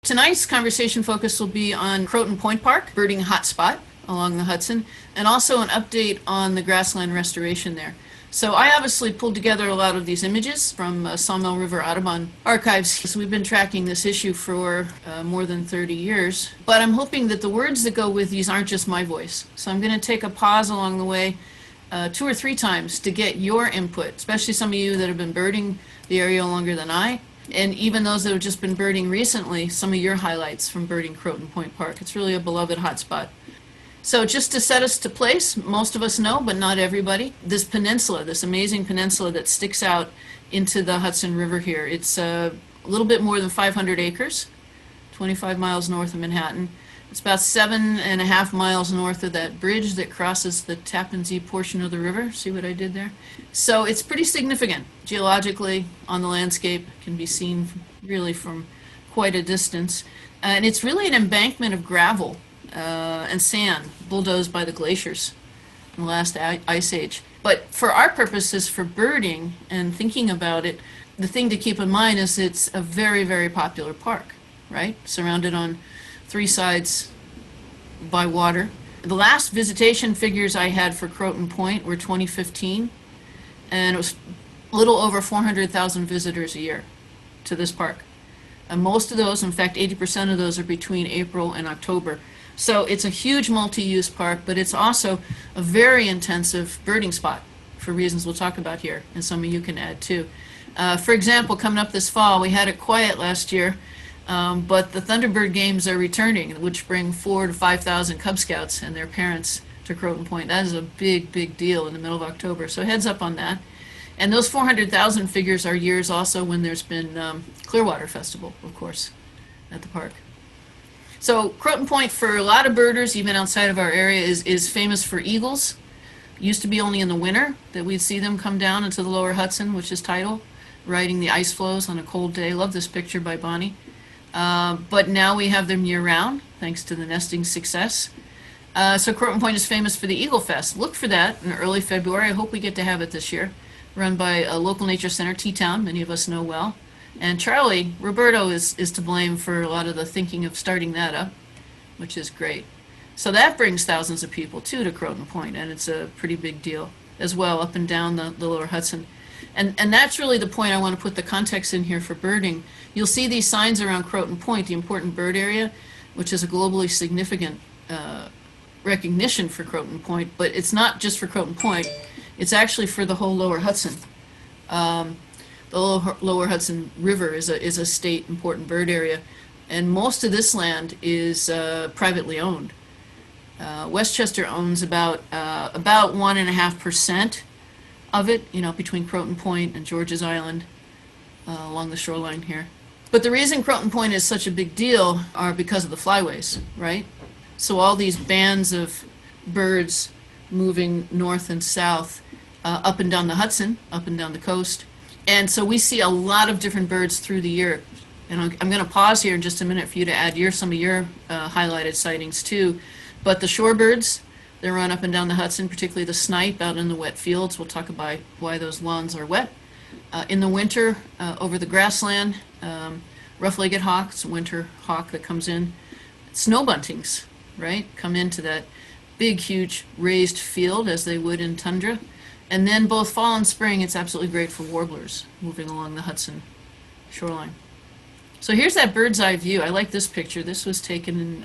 Tonight's conversation focus will be on Croton Point Park, birding hotspot along the Hudson, and also an update on the grassland restoration there. So I obviously pulled together a lot of these images from Sawmill River Audubon archives. So we've been tracking this issue for more than 30 years. But I'm hoping that the words that go with these aren't just my voice. So I'm going to take a pause along the way 2 or 3 times to get your input, especially some of you that have been birding the area longer than I, and even those that have just been birding recently, some of your highlights from birding Croton Point Park. It's really a beloved hotspot. So just to set us to place, most of us know, but not everybody, this peninsula, this amazing peninsula that sticks out into the Hudson River here. It's a little bit more than 500 acres, 25 miles north of Manhattan. It's about 7.5 miles north of that bridge that crosses the Tappan Zee portion of the river. See what I did there? So it's pretty significant geologically on the landscape. It can be seen really from quite a distance. And it's really an embankment of gravel and sand bulldozed by the glaciers in the last ice age. But for our purposes, for birding and thinking about it, the thing to keep in mind is it's a very, very popular park, right? Surrounded on 3 sides by water. The last visitation figures I had for Croton Point were 2015, and it was a little over 400,000 visitors a year to this park. And most of those, in fact 80% of those, are between April and October. So it's a huge multi-use park, but it's also a very intensive birding spot for reasons we'll talk about here, and some of you can add too. For example, coming up this fall, we had it quiet last year, but the Thunderbird games are returning, which bring 4,000 to 5,000 Cub Scouts and their parents to Croton Point. That is a big, big deal in the middle of October, so heads up on that. And those 400,000 figures are years also when there's been Clearwater Festival, of course, at the park. So Croton Point, for a lot of birders, even outside of our area, is famous for eagles. It used to be only in the winter that we'd see them come down into the lower Hudson, which is tidal, riding the ice floes on a cold day. Love this picture by Bonnie. But now we have them year-round, thanks to the nesting success. So Croton Point is famous for the Eagle Fest. Look for that in early February. I hope we get to have it this year. Run by a local nature center, T-Town, many of us know well. And Charlie Roberto is to blame for a lot of the thinking of starting that up, which is great. So that brings thousands of people, too, to Croton Point, and it's a pretty big deal as well, up and down the lower Hudson. And that's really the point I want to put the context in here for birding. You'll see these signs around Croton Point, the important bird area, which is a globally significant recognition for Croton Point, but it's not just for Croton Point, it's actually for the whole lower Hudson. The lower Hudson River is a state important bird area, and most of this land is privately owned. Westchester owns about 1.5% of it, between Croton Point and George's Island along the shoreline here. But the reason Croton Point is such a big deal are because of the flyways, right? So all these bands of birds moving north and south up and down the Hudson, up and down the coast. And so we see a lot of different birds through the year. And I'm going to pause here in just a minute for you to add some of your highlighted sightings too. But the shorebirds, they run up and down the Hudson, particularly the snipe out in the wet fields. We'll talk about why those lawns are wet. In the winter, over the grassland, rough-legged hawks, winter hawk that comes in. Snow buntings, right, come into that big, huge raised field as they would in tundra. And then both fall and spring, it's absolutely great for warblers moving along the Hudson shoreline. So here's that bird's eye view. I like this picture. This was taken in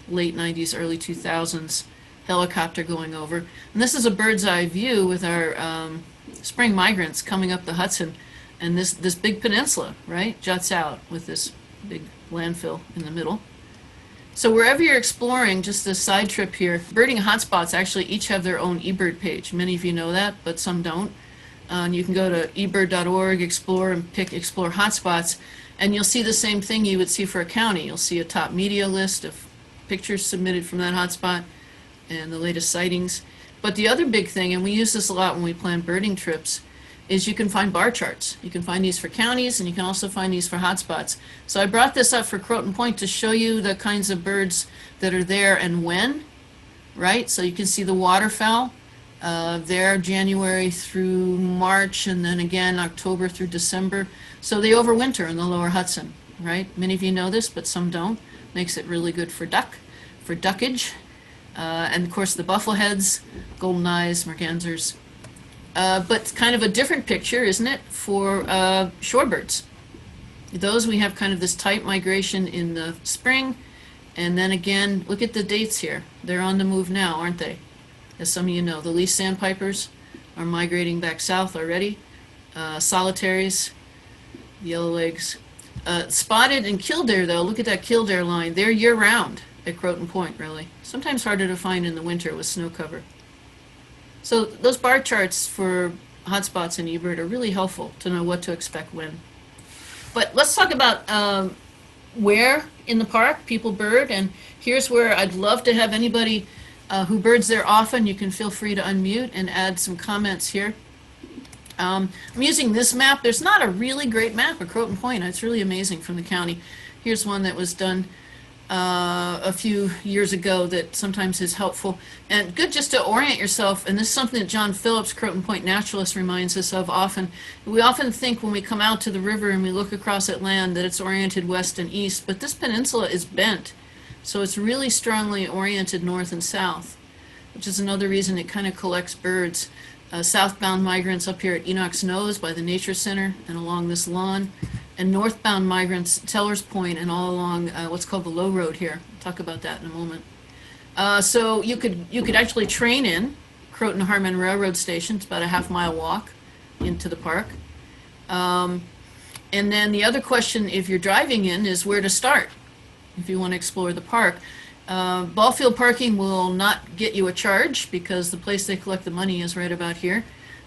late 90s, early 2000s, helicopter going over. And this is a bird's eye view with our spring migrants coming up the Hudson. And this big peninsula, right, juts out with this big landfill in the middle. So wherever you're exploring, just a side trip here, birding hotspots actually each have their own eBird page. Many of you know that, but some don't. And you can go to ebird.org, explore, and pick Explore Hotspots, and you'll see the same thing you would see for a county. You'll see a top media list of pictures submitted from that hotspot and the latest sightings. But the other big thing, and we use this a lot when we plan birding trips, is you can find bar charts. You can find these for counties, and you can also find these for hotspots. So I brought this up for Croton Point to show you the kinds of birds that are there and when, right? So you can see the waterfowl there January through March, and then again October through December. So they overwinter in the lower Hudson, right? Many of you know this, but some don't. Makes it really good for duck, for duckage. And of course the buffleheads, golden eyes, mergansers. But kind of a different picture, isn't it, for shorebirds? Those we have kind of this tight migration in the spring, and then again, look at the dates here. They're on the move now, aren't they? As some of you know, the least sandpipers are migrating back south already. Solitaries, yellowlegs. Spotted and killdeer, though, look at that killdeer line. They're year-round at Croton Point, really. Sometimes harder to find in the winter with snow cover. So those bar charts for hotspots in eBird are really helpful to know what to expect when. But let's talk about where in the park people bird, and here's where I'd love to have anybody who birds there often. You can feel free to unmute and add some comments here. I'm using this map. There's not a really great map of Croton Point. It's really amazing from the county. Here's one that was done a few years ago that sometimes is helpful and good just to orient yourself. And this is something that John Phillips, Croton Point naturalist, reminds us of often. We often think when we come out to the river and we look across at land that it's oriented west and east, but this peninsula is bent. So it's really strongly oriented north and south, which is another reason it kind of collects birds. Southbound migrants up here at Enoch's Nose by the Nature Center and along this lawn, and northbound migrants Teller's Point and all along what's called the Low Road here. I'll talk about that in a moment. So you could actually train in Croton Harmon Railroad Station. It's about a half-mile walk into the park. And then the other question, if you're driving in, is where to start if you want to explore the park. Ball field parking will not get you a charge because the place they collect the money is right about here.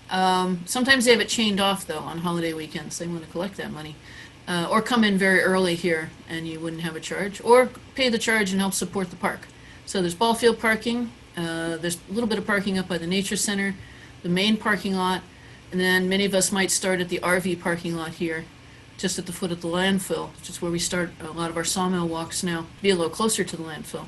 Sometimes they have it chained off, though, on holiday weekends. They want to collect that money. Or come in very early here and you wouldn't have a charge. Or pay the charge and help support the park. So there's ball field parking. There's a little bit of parking up by the Nature Center, the main parking lot, and then many of us might start at the RV parking lot here, just at the foot of the landfill, which is where we start a lot of our sawmill walks now, be a little closer to the landfill.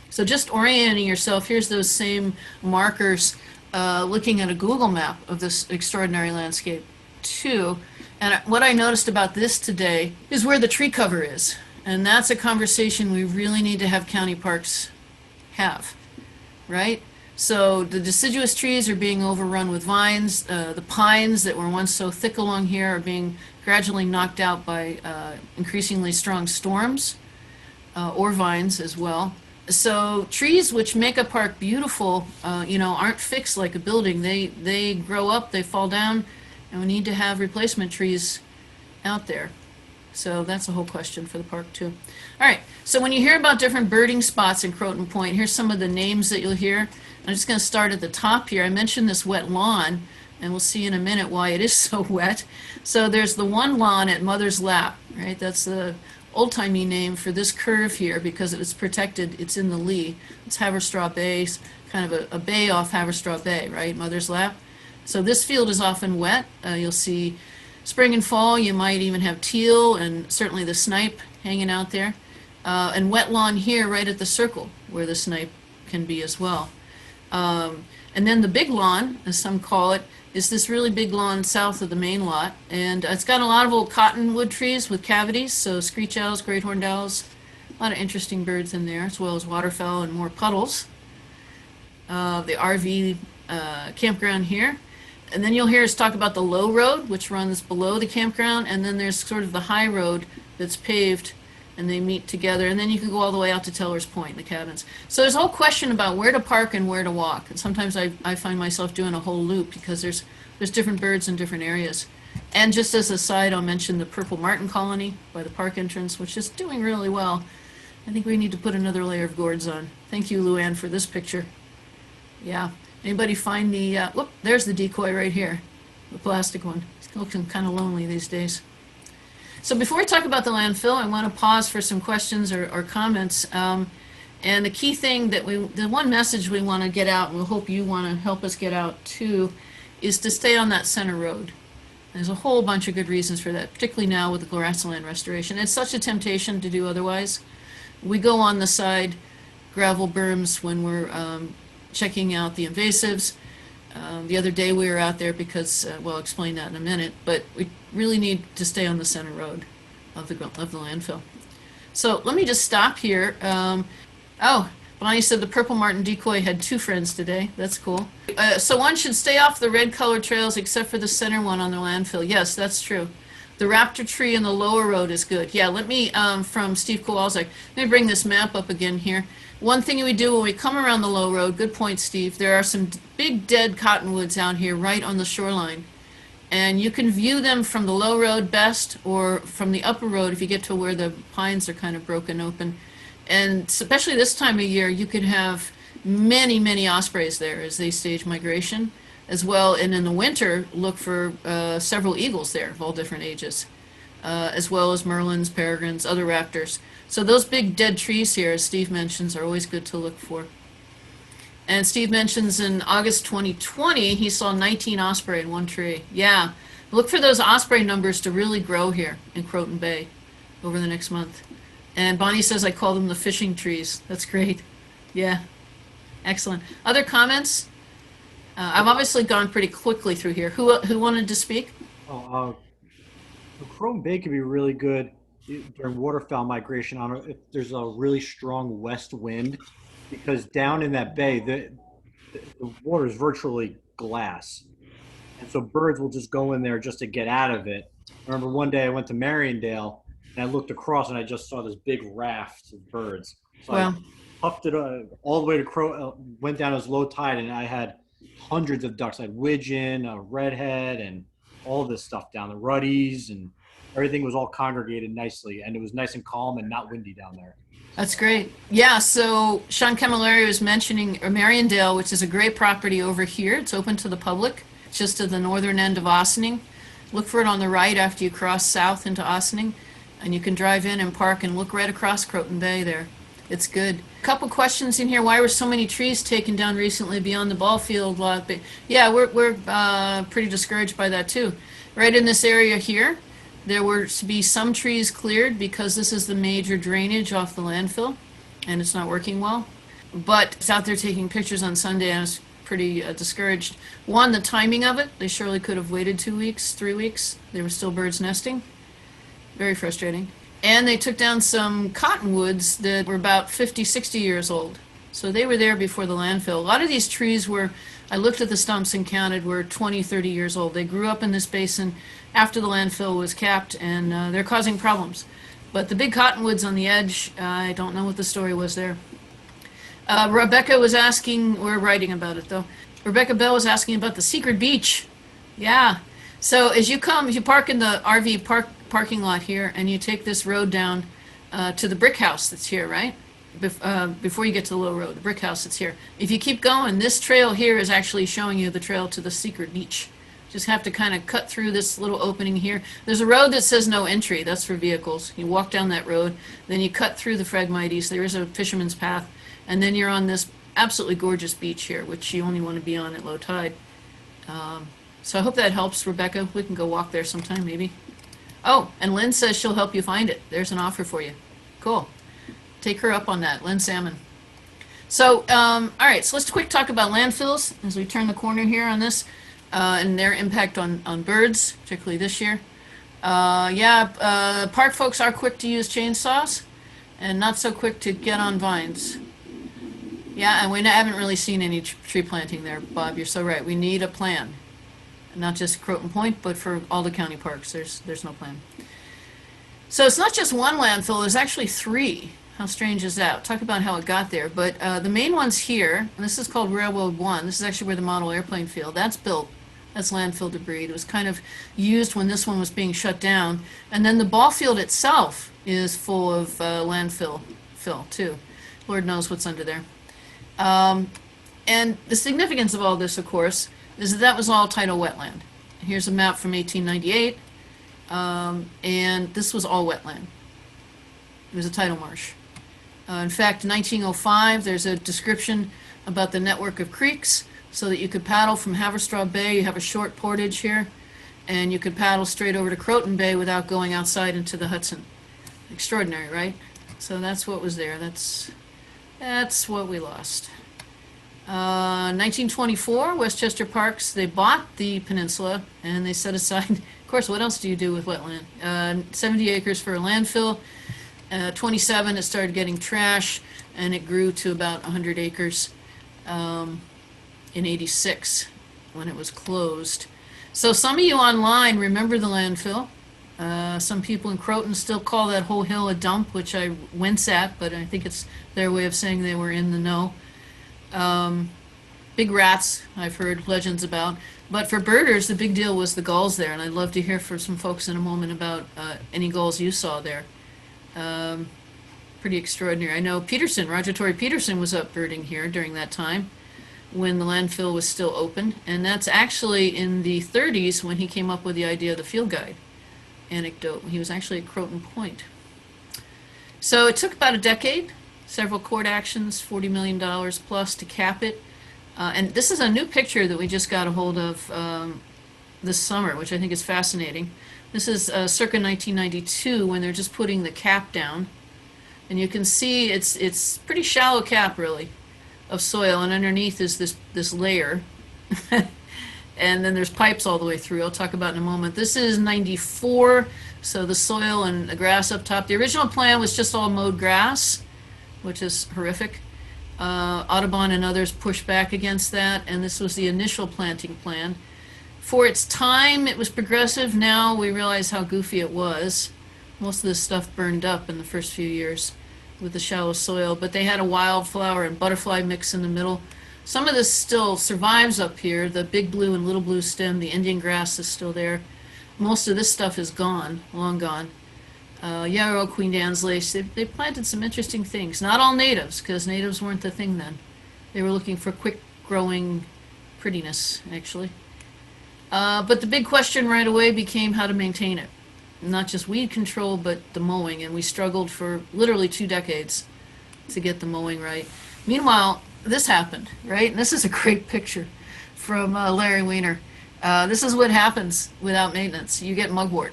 So just orienting yourself, here's those same markers looking at a Google map of this extraordinary landscape too. And what I noticed about this today is where the tree cover is. And that's a conversation we really need to have county parks have, right? So the deciduous trees are being overrun with vines. The pines that were once so thick along here are being gradually knocked out by increasingly strong storms, or vines as well. So trees which make a park beautiful, aren't fixed like a building. They grow up, they fall down, and we need to have replacement trees out there. So that's a whole question for the park too. All right, so when you hear about different birding spots in Croton Point, here's some of the names that you'll hear. I'm just going to start at the top here. I mentioned this wet lawn, and we'll see in a minute why it is so wet. So there's the one lawn at Mother's Lap, right? That's the old-timey name for this curve here because it's protected. It's in the lee. It's Haverstraw Bay, kind of a bay off Haverstraw Bay, right? Mother's Lap. So this field is often wet. You'll see spring and fall. You might even have teal and certainly the snipe hanging out there. And wet lawn here right at the circle where the snipe can be as well. And then the big lawn, as some call it, is this really big lawn south of the main lot. And it's got a lot of old cottonwood trees with cavities, so screech owls, great horned owls, a lot of interesting birds in there, as well as waterfowl and more puddles. The RV campground here. And then you'll hear us talk about the low road, which runs below the campground, and then there's sort of the high road that's paved, and they meet together, and then you can go all the way out to Teller's Point, the cabins. So there's a whole question about where to park and where to walk, and sometimes I find myself doing a whole loop because there's different birds in different areas. And just as a side, I'll mention the purple martin colony by the park entrance, which is doing really well. I think we need to put another layer of gourds on. Thank you, Luann, for this picture. Yeah. Anybody find the, whoop, there's the decoy right here, the plastic one. It's looking kind of lonely these days. So before we talk about the landfill, I want to pause for some questions or comments. And the key thing that the one message we want to get out, and we'll hope you want to help us get out too, is to stay on that center road. There's a whole bunch of good reasons for that, particularly now with the grassland restoration. It's such a temptation to do otherwise. We go on the side gravel berms when we're checking out the invasives. The other day we were out there because, well, I'll explain that in a minute, but we really need to stay on the center road. of the landfill. So let me just stop here. Oh, Bonnie said the purple martin decoy had 2 friends today. That's cool. So one should stay off the red colored trails except for the center one on the landfill. Yes, that's true. The raptor tree in the lower road is good. Yeah, let me, from Steve Kowalczyk, let me bring this map up again here. One thing we do when we come around the low road, good point, Steve, there are some big dead cottonwoods out here right on the shoreline. And you can view them from the low road best, or from the upper road if you get to where the pines are kind of broken open. And especially this time of year, you could have many, many ospreys there as they stage migration as well. And in the winter, look for several eagles there of all different ages, as well as merlins, peregrines, other raptors. So those big dead trees here, as Steve mentions, are always good to look for. And Steve mentions in August 2020, he saw 19 osprey in one tree. Yeah, look for those osprey numbers to really grow here in Croton Bay over the next month. And Bonnie says I call them the fishing trees. That's great. Yeah, excellent. Other comments? I've obviously gone pretty quickly through here. Who wanted to speak? Oh, Croton Bay could be really good during waterfowl migration on if there's a really strong west wind, because down in that bay, the water is virtually glass. And so birds will just go in there just to get out of it. I remember one day I went to Mariondale and I looked across and I just saw this big raft of birds. So I Well, puffed it all the way to went down as low tide, and I had hundreds of ducks. I had widgeon, a redhead, and all this stuff down, the ruddies, and everything was all congregated nicely. And it was nice and calm and not windy down there. that's great. Yeah, so Sean Camilleri was mentioning Mariondale, which is a great property over here. It's open to the public, just to the northern end of Ossining. Look for it on the right after you cross south into Ossining, and you can drive in and park and look right across Croton Bay there. It's good. A couple questions in here. Why were so many trees taken down recently beyond the ball field lot? But yeah, we're pretty discouraged by that too. Right in this area here, there were to be some trees cleared because this is the major drainage off the landfill, and it's not working well. But it's out there taking pictures on Sunday, and I was pretty discouraged. One, the timing of it. They surely could have waited 2 weeks, 3 weeks. There were still birds nesting. Very frustrating. And they took down some cottonwoods that were about 50, 60 years old. So they were there before the landfill. A lot of these trees were, I looked at the stumps and counted, were 20, 30 years old. They grew up in this basin after the landfill was capped, and they're causing problems. But the big cottonwoods on the edge, I don't know what the story was there. Rebecca was asking, we're writing about it though. Rebecca Bell was asking about the secret beach. Yeah. So as you park in the RV parking lot here, and you take this road down to the brick house that's here, right? Before you get to the low road, the brick house that's here. If you keep going, this trail here is actually showing you the trail to the secret beach. Just have to kind of cut through this little opening here. There's a road that says no entry. That's for vehicles. You walk down that road, then you cut through the Phragmites. There is a fisherman's path, and then you're on this absolutely gorgeous beach here, which you only want to be on at low tide. So I hope that helps, Rebecca. We can go walk there sometime, maybe. Oh, and Lynn says she'll help you find it. There's an offer for you. Cool. Take her up on that, Lynn Salmon. So, all right, so let's quick talk about landfills as we turn the corner here on this and their impact on birds, particularly this year. Park folks are quick to use chainsaws and not so quick to get on vines. Yeah, and we haven't really seen any tree planting there, Bob. You're so right. We need a plan. Not just Croton Point, but for all the county parks. There's no plan. So it's not just one landfill, there's actually 3. How strange is that? Talk about how it got there. But the main one's here, and this is called Railroad 1. This is actually where the model airplane field, that's built. That's landfill debris. It was kind of used when this one was being shut down. And then the ball field itself is full of landfill fill too. Lord knows what's under there. And the significance of all this, of course, is that was all tidal wetland. Here's a map from 1898, and this was all wetland. It was a tidal marsh. In fact, in 1905, there's a description about the network of creeks so that you could paddle from Haverstraw Bay. You have a short portage here, and you could paddle straight over to Croton Bay without going outside into the Hudson. Extraordinary, right? So that's what was there. That's what we lost. 1924, Westchester Parks, they bought the peninsula and they set aside, of course, what else do you do with wetland? 70 acres for a landfill. 27, it started getting trash, and it grew to about 100 acres in 86 when it was closed. So some of you online remember the landfill. Some people in Croton still call that whole hill a dump, which I wince at, but I think it's their way of saying they were in the know. Big rats, I've heard legends about. But for birders, the big deal was the gulls there, and I'd love to hear from some folks in a moment about any gulls you saw there. Pretty extraordinary. I know Peterson, Roger Torrey Peterson, was up birding here during that time when the landfill was still open, and that's actually in the 30s when he came up with the idea of the field guide anecdote. He was actually at Croton Point. So it took about a decade, several court actions, $40 million plus to cap it. And this is a new picture that we just got a hold of this summer, which I think is fascinating. This is circa 1992 when they're just putting the cap down. And you can see it's pretty shallow cap, really, of soil, and underneath is this layer. And then there's pipes all the way through. I'll talk about in a moment. This is 94, so the soil and the grass up top. The original plan was just all mowed grass, which is horrific. Audubon and others pushed back against that, and this was the initial planting plan. For its time, it was progressive. Now we realize how goofy it was. Most of this stuff burned up in the first few years with the shallow soil, but they had a wildflower and butterfly mix in the middle. Some of this still survives up here. The big blue and little blue stem, the Indian grass is still there. Most of this stuff is gone, long gone. Yarrow, Queen Anne's lace, they planted some interesting things. Not all natives, because natives weren't the thing then. They were looking for quick growing prettiness, actually. But the big question right away became how to maintain it. Not just weed control, but the mowing, and we struggled for literally 2 decades to get the mowing right. Meanwhile, this happened, right? And this is a great picture from Larry Weiner. This is what happens without maintenance. You get mugwort.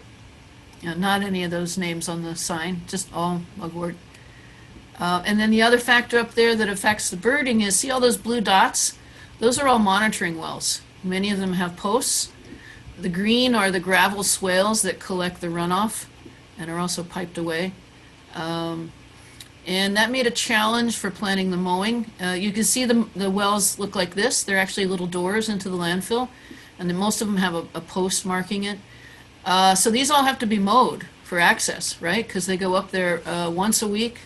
Not any of those names on the sign, just all mugwort. And then the other factor up there that affects the birding is, see all those blue dots? Those are all monitoring wells. Many of them have posts. The green are the gravel swales that collect the runoff and are also piped away. And that made a challenge for planning the mowing. You can see the wells look like this. They're actually little doors into the landfill, and then most of them have a post marking it. So these all have to be mowed for access, right? Because they go up there once a week,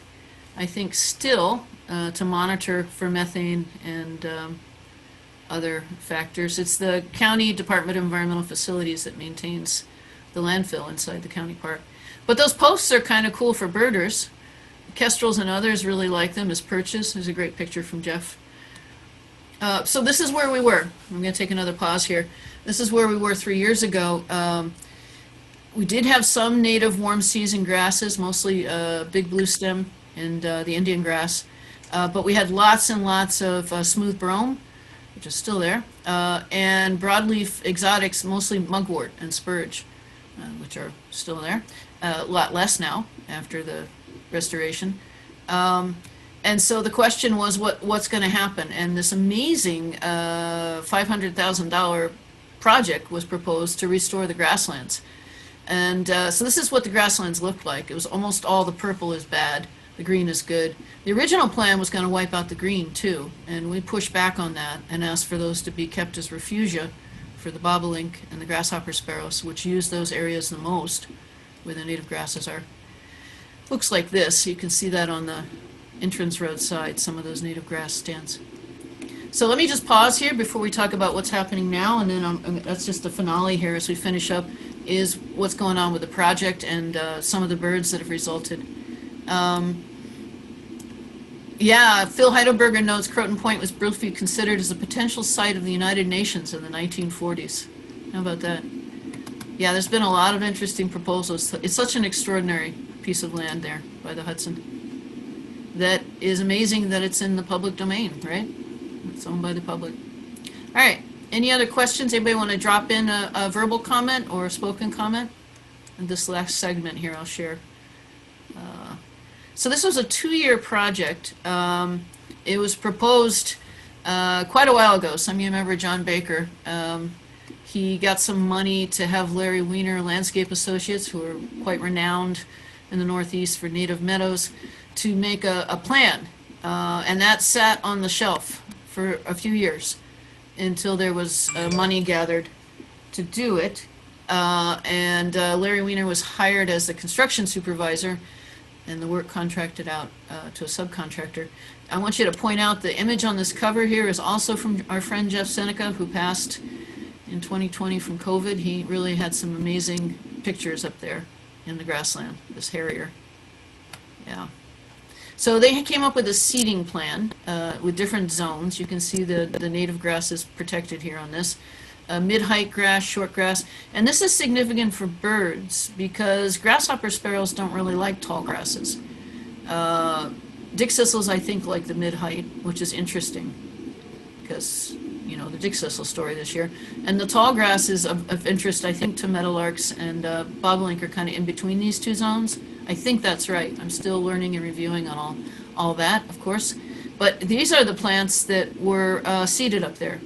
I think, still, to monitor for methane and other factors. It's the County Department of Environmental Facilities that maintains the landfill inside the county park. But those posts are kind of cool for birders. Kestrels and others really like them as perches. There's a great picture from Jeff. So this is where we were. I'm going to take another pause here. This is where we were 3 years ago. We did have some native warm season grasses, mostly big blue stem and the Indian grass. But we had lots and lots of smooth brome, which is still there, and broadleaf exotics, mostly mugwort and spurge, which are still there. A lot less now after the restoration. And so the question was, what's going to happen? And this amazing $500,000 project was proposed to restore the grasslands. And so this is what the grasslands looked like. It was almost all the purple is bad, the green is good. The original plan was going to wipe out the green too, and we pushed back on that and asked for those to be kept as refugia for the bobolink and the grasshopper sparrows, which use those areas the most where the native grasses are. Looks like this. You can see that on the entrance road side, some of those native grass stands. So let me just pause here before we talk about what's happening now, and then that's just the finale here as we finish up, is what's going on with the project and some of the birds that have resulted. Yeah, Phil Heidelberger notes Croton Point was briefly considered as a potential site of the United Nations in the 1940s. How about that? Yeah, there's been a lot of interesting proposals. It's such an extraordinary piece of land there by the Hudson. That is amazing that it's in the public domain, right? It's owned by the public. All right, any other questions? Anybody want to drop in a verbal comment or a spoken comment? In this last segment here, I'll share. So this was a 2-year project. It was proposed quite a while ago. Some of you remember John Baker. He got some money to have Larry Weiner Landscape Associates, who are quite renowned in the Northeast for native meadows, to make a plan. And that sat on the shelf for a few years until there was money gathered to do it. And Larry Weiner was hired as the construction supervisor, and the work contracted out to a subcontractor. I want you to point out the image on this cover here is also from our friend Jeff Seneca, who passed in 2020 from COVID. He really had some amazing pictures up there in the grassland, this harrier. Yeah. So they came up with a seeding plan with different zones. You can see the native grasses protected here on this. Mid-height grass, short grass. And this is significant for birds because grasshopper sparrows don't really like tall grasses. Dick Sissels, I think, like the mid-height, which is interesting because, you know, the Dick Sissel story this year. And the tall grass is of interest, I think, to meadowlarks, and bobolink are kind of in between these two zones. I think that's right. I'm still learning and reviewing on all that, of course. But these are the plants that were seeded up there.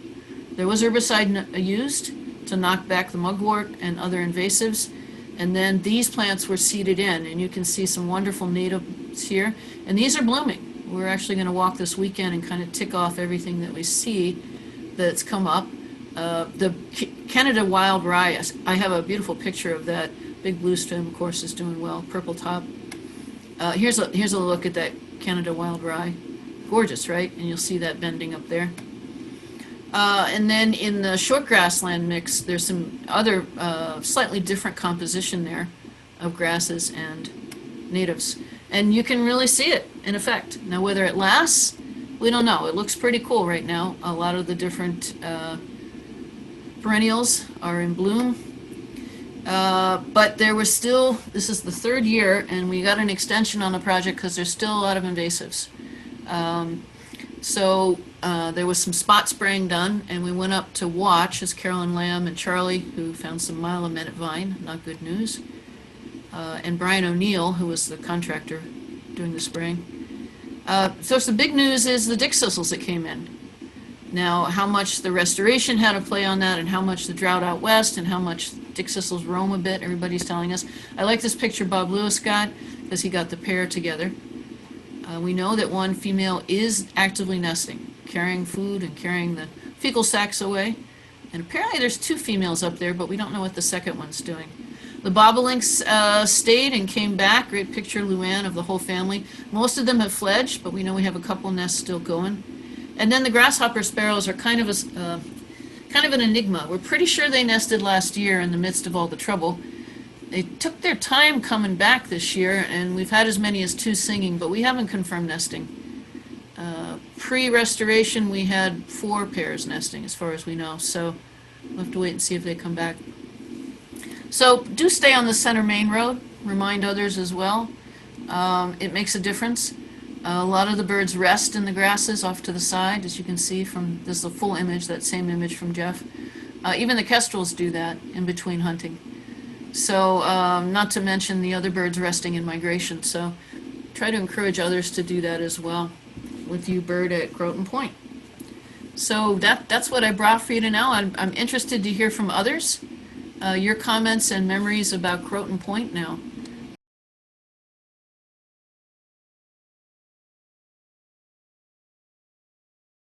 There was herbicide used to knock back the mugwort and other invasives, and then these plants were seeded in, and you can see some wonderful natives here. And these are blooming. We're actually going to walk this weekend and kind of tick off everything that we see that's come up. The Canada Wild Rye, I have a beautiful picture of that. Big blue stem, of course, is doing well. Purple top. Here's a look at that Canada Wild Rye. Gorgeous, right? And you'll see that bending up there. And then in the short grassland mix, there's some other slightly different composition there of grasses and natives. And you can really see it in effect. Now, whether it lasts, we don't know. It looks pretty cool right now. A lot of the different perennials are in bloom. But there was still, this is the third year, and we got an extension on the project because there's still a lot of invasives. So there was some spot spraying done, and we went up to watch as Carolyn Lamb and Charlie, who found some mile-a-minute vine, not good news, and Brian O'Neill, who was the contractor doing the spraying. So the big news is the Dick Sissels that came in. Now, how much the restoration had to play on that, and how much the drought out west, and how much Dick Sissels roam a bit, everybody's telling us. I like this picture Bob Lewis got, because he got the pair together. We know that one female is actively nesting, carrying food and carrying the fecal sacs away. And apparently there's two females up there, but we don't know what the second one's doing. The bobolinks stayed and came back. Great picture, Luann, of the whole family. Most of them have fledged, but we know we have a couple nests still going. And then the grasshopper sparrows are kind of an enigma. We're pretty sure they nested last year in the midst of all the trouble. They took their time coming back this year, and we've had as many as 2 singing, but we haven't confirmed nesting. Pre-restoration, we had 4 pairs nesting, as far as we know, so we'll have to wait and see if they come back. So do stay on the center main road. Remind others as well. It makes a difference. A lot of the birds rest in the grasses off to the side, as you can see from this is a full image, that same image from Jeff. Even the kestrels do that in between hunting. So not to mention the other birds resting in migration. So try to encourage others to do that as well with you bird at Croton Point. So that's what I brought for you to know. I'm interested to hear from others, your comments and memories about Croton Point now.